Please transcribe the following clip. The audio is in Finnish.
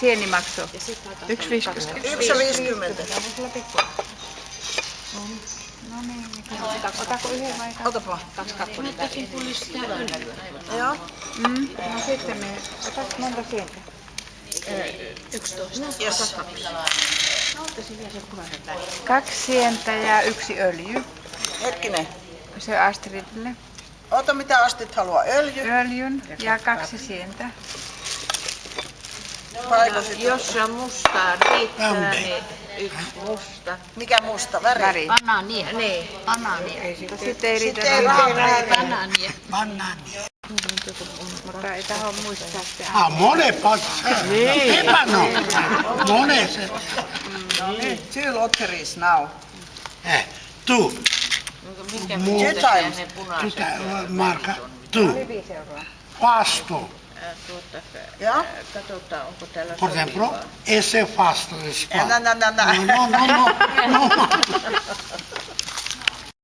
Sieni maksoi. 1,50. 1,50. No niin, otako yhden vai kaksi? Otapa. 2 kappulia. Joo. No sitten me, otaks monta sientä? 11. Yes. 2 sientä ja 1 öljy. Hetkinen. Se Astridille. Ota mitä Astrid haluaa. Öljy. Öljyn ja 2 sientä. Jos se on mustaa riittää, niin 1 musta. Mikä musta väri? Väri. Banaania. Niin. Banaania. Sitten ei riitä Sitten ei Banaania. Banaania. mutta ei taho muistaa se. Mone passa. Epano. Mone se. Two lotteries now. Tu. Mikä Two times. ne punaiset? Tuta marka. Tu. 5 euroa. Fasto. Ja? Katsotaan, onko täällä Por exemplo, sopivaa. ese fasto de No, spa. no, no, no. No.